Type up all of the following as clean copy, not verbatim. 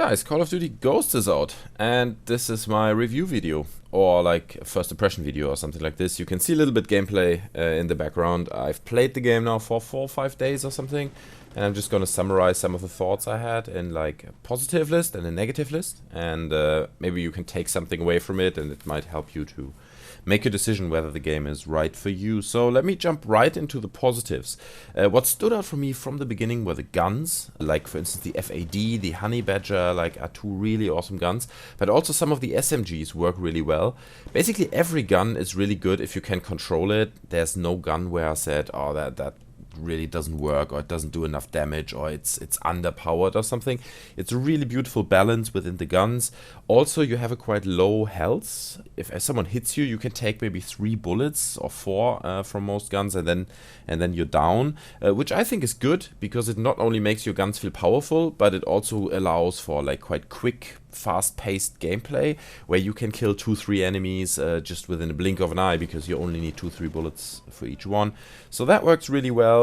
Guys, Call of Duty Ghosts is out, and this is my review video, or like a first impression video or something like this. You can see a little bit gameplay in the background. I've played the game now for 4 or 5 days or something, and I'm just gonna summarize some of the thoughts I had in like a positive list and a negative list, and maybe you can take something away from it, and it might help you to make a decision whether the game is right for you. So let me jump right into the positives. What stood out for me from the beginning were the guns, like for instance the FAD, the Honey Badger, like are 2 really awesome guns, but also some of the SMGs work really well. Basically every gun is really good if you can control it. There's no gun where I said, oh, that really doesn't work, or it doesn't do enough damage, or it's underpowered or something. It's a really beautiful balance within the guns. Also, you have a quite low health. If someone hits you, you can take maybe 3 bullets or 4 from most guns, and then you're down, which I think is good, because it not only makes your guns feel powerful, but it also allows for like quite quick, fast-paced gameplay where you can kill 2-3 enemies just within a blink of an eye, because you only need 2-3 bullets for each one. So that works really well.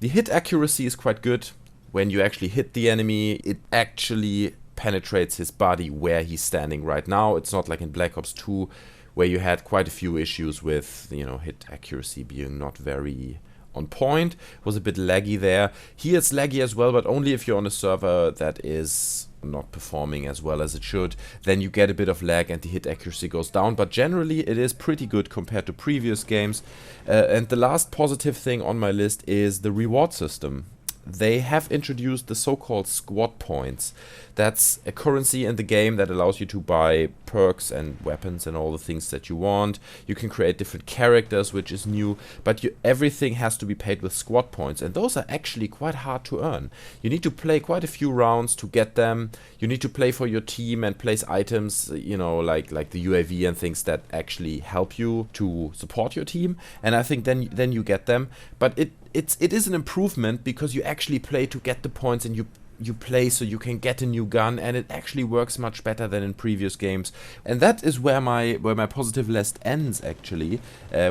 The hit accuracy is quite good. When you actually hit the enemy, it actually penetrates his body where he's standing right now. It's not like in Black Ops 2 where you had quite a few issues with, you know, hit accuracy being not very on point. It was a bit laggy there. Here it's laggy as well, but only if you're on a server that is not performing as well as it should. Then you get a bit of lag and the hit accuracy goes down, but generally it is pretty good compared to previous games. And the last positive thing on my list is the reward system. They have introduced the so-called squad points. That's a currency in the game that allows you to buy perks and weapons and all the things that you want. You can create different characters, which is new, but everything has to be paid with squad points, and those are actually quite hard to earn. You need to play quite a few rounds to get them. You need to play for your team and place items, you know, like the UAV and things that actually help you to support your team, and I think then you get them. But it is an improvement, because you actually play to get the points, and you play so you can get a new gun, and it actually works much better than in previous games. And that is where my positive list ends, actually,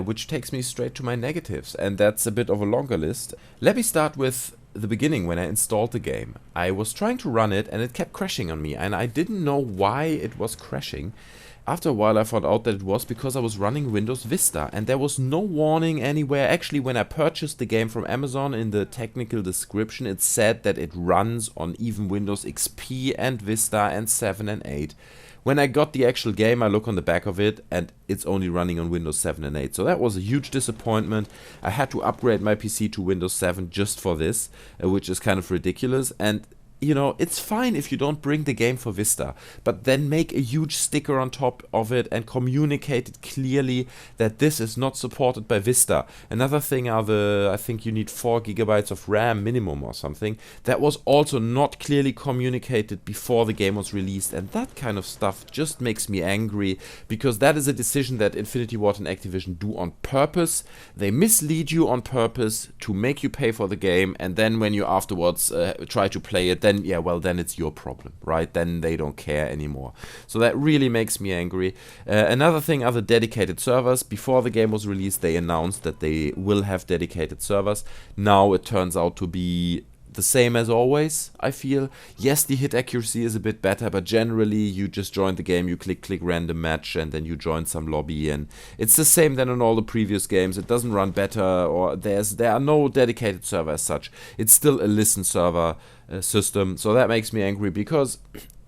which takes me straight to my negatives, and that's a bit of a longer list. Let me start with the beginning. When I installed the game, I was trying to run it and it kept crashing on me, and I didn't know why it was crashing. After a while I found out that it was because I was running Windows Vista, and there was no warning anywhere. Actually, when I purchased the game from Amazon, in the technical description it said that it runs on even Windows XP and Vista and 7 and 8. When I got the actual game, I look on the back of it and it's only running on Windows 7 and 8. So that was a huge disappointment. I had to upgrade my PC to Windows 7 just for this, which is kind of ridiculous. And you know, it's fine if you don't bring the game for Vista, but then make a huge sticker on top of it and communicate it clearly that this is not supported by Vista. Another thing are I think you need 4 GB of RAM minimum or something. That was also not clearly communicated before the game was released, and that kind of stuff just makes me angry, because that is a decision that Infinity Ward and Activision do on purpose. They mislead you on purpose to make you pay for the game, and then when you afterwards try to play it, then it's your problem, right? Then they don't care anymore. So that really makes me angry. Another thing are the dedicated servers. Before the game was released, they announced that they will have dedicated servers. Now it turns out to be the same as always, I feel. Yes, the hit accuracy is a bit better, but generally you just join the game, you click random match, and then you join some lobby, and it's the same than in all the previous games. It doesn't run better, or there are no dedicated servers as such. It's still a listen server system, so that makes me angry, because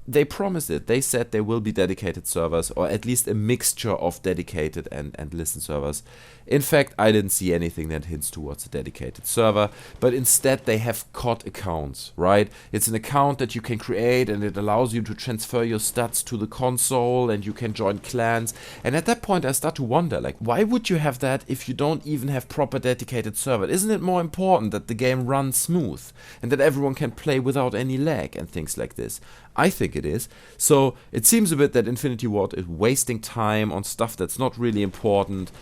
they promised it. They said there will be dedicated servers, or at least a mixture of dedicated and listen servers. In fact, I didn't see anything that hints towards a dedicated server, but instead they have COD accounts, right? It's an account that you can create, and it allows you to transfer your stats to the console, and you can join clans. And at that point I start to wonder, like, why would you have that if you don't even have proper dedicated server? Isn't it more important that the game runs smooth and that everyone can play without any lag and things like this? I think it is. So it seems a bit that Infinity Ward is wasting time on stuff that's not really important.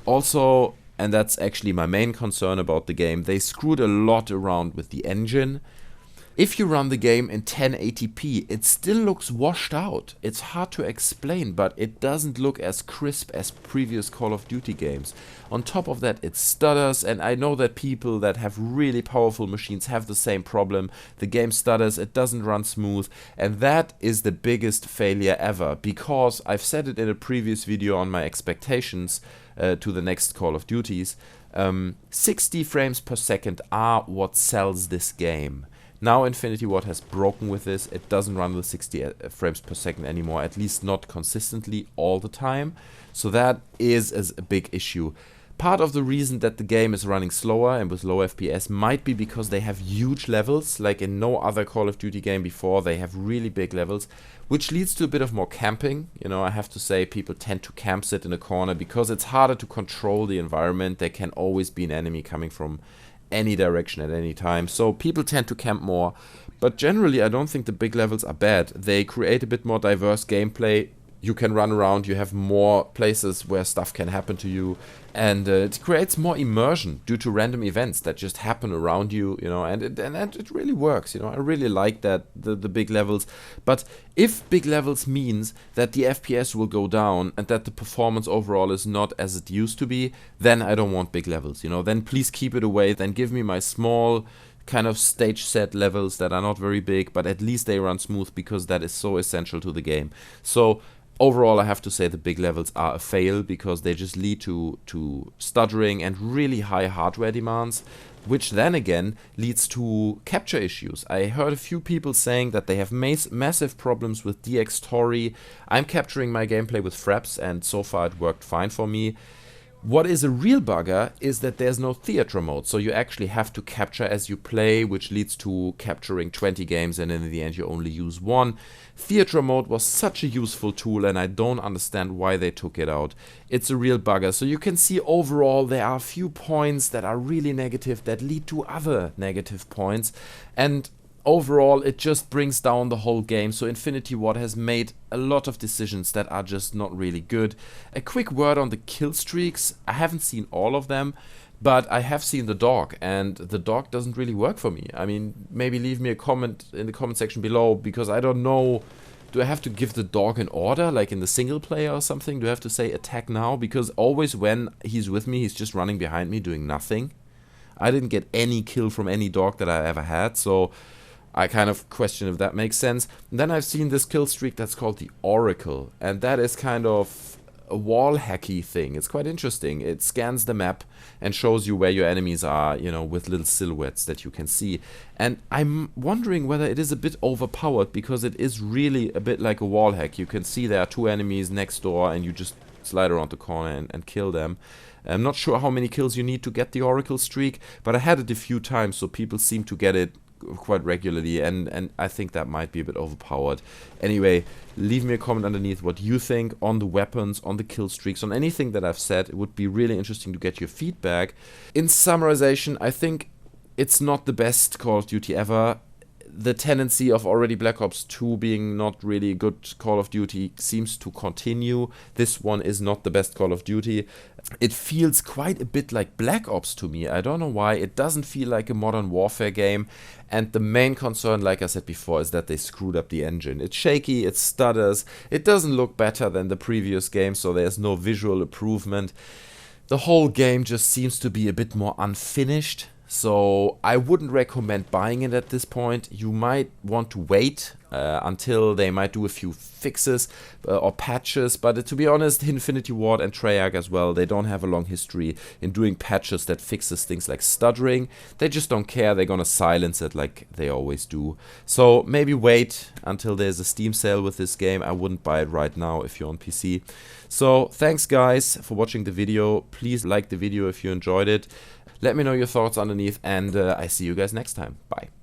Also, and that's actually my main concern about the game, they screwed a lot around with the engine. If you run the game in 1080p, it still looks washed out. It's hard to explain, but it doesn't look as crisp as previous Call of Duty games. On top of that, it stutters, and I know that people that have really powerful machines have the same problem. The game stutters, it doesn't run smooth, and that is the biggest failure ever, because I've said it in a previous video on my expectations to the next Call of Duties. 60 frames per second are what sells this game. Now Infinity Ward has broken with this. It doesn't run with 60 frames per second anymore, at least not consistently all the time. So that is a big issue. Part of the reason that the game is running slower and with low FPS might be because they have huge levels, like in no other Call of Duty game before. They have really big levels, which leads to a bit of more camping. You know, I have to say, people tend to camp sit in a corner because it's harder to control the environment. There can always be an enemy coming from any direction at any time, so people tend to camp more. But generally, I don't think the big levels are bad. They create a bit more diverse gameplay. You can run around, you have more places where stuff can happen to you, and it creates more immersion due to random events that just happen around you, you know, and it really works, you know. I really like that, the big levels. But if big levels means that the FPS will go down and that the performance overall is not as it used to be, then I don't want big levels, you know. Then please keep it away, then give me my small kind of stage set levels that are not very big, but at least they run smooth, because that is so essential to the game. So overall, I have to say the big levels are a fail, because they just lead to stuttering and really high hardware demands, which then again leads to capture issues. I heard a few people saying that they have massive problems with DX Tori. I'm capturing my gameplay with fraps, and so far it worked fine for me. What is a real bugger is that there's no theater mode, so you actually have to capture as you play, which leads to capturing 20 games and in the end you only use one. Theater mode was such a useful tool, and I don't understand why they took it out. It's a real bugger. So you can see overall there are a few points that are really negative that lead to other negative points, and overall it just brings down the whole game. So Infinity Ward has made a lot of decisions that are just not really good. A quick word on the kill streaks. I haven't seen all of them, but I have seen the dog, and the dog doesn't really work for me. I mean, maybe leave me a comment in the comment section below, because I don't know, do I have to give the dog an order like in the single player or something? Do I have to say attack now? Because always when he's with me, he's just running behind me doing nothing. I didn't get any kill from any dog that I ever had, so I kind of question if that makes sense. And then I've seen this kill streak that's called the Oracle, and that is kind of a wall hacky thing. It's quite interesting. It scans the map and shows you where your enemies are, you know, with little silhouettes that you can see. And I'm wondering whether it is a bit overpowered, because it is really a bit like a wall hack. You can see there are two enemies next door and you just slide around the corner and kill them. I'm not sure how many kills you need to get the Oracle streak, but I had it a few times, so people seem to get it quite regularly, and I think that might be a bit overpowered. Anyway, leave me a comment underneath what you think on the weapons, on the kill streaks, on anything that I've said. It would be really interesting to get your feedback. In summarization, I think it's not the best Call of Duty ever. The tendency of already Black Ops 2 being not really a good Call of Duty seems to continue. This one is not the best Call of Duty. It feels quite a bit like Black Ops to me. I don't know why. It doesn't feel like a Modern Warfare game. And the main concern, like I said before, is that they screwed up the engine. It's shaky, it stutters, it doesn't look better than the previous game, so there's no visual improvement. The whole game just seems to be a bit more unfinished. So I wouldn't recommend buying it at this point. You might want to wait until they might do a few fixes or patches, but to be honest, Infinity Ward and Treyarch as well, they don't have a long history in doing patches that fixes things like stuttering. They just don't care. They're gonna silence it like they always do. So maybe wait until there's a Steam sale with this game. I wouldn't buy it right now if you're on PC. So thanks guys for watching the video. Please like the video if you enjoyed it. Let me know your thoughts underneath, and I see you guys next time. Bye.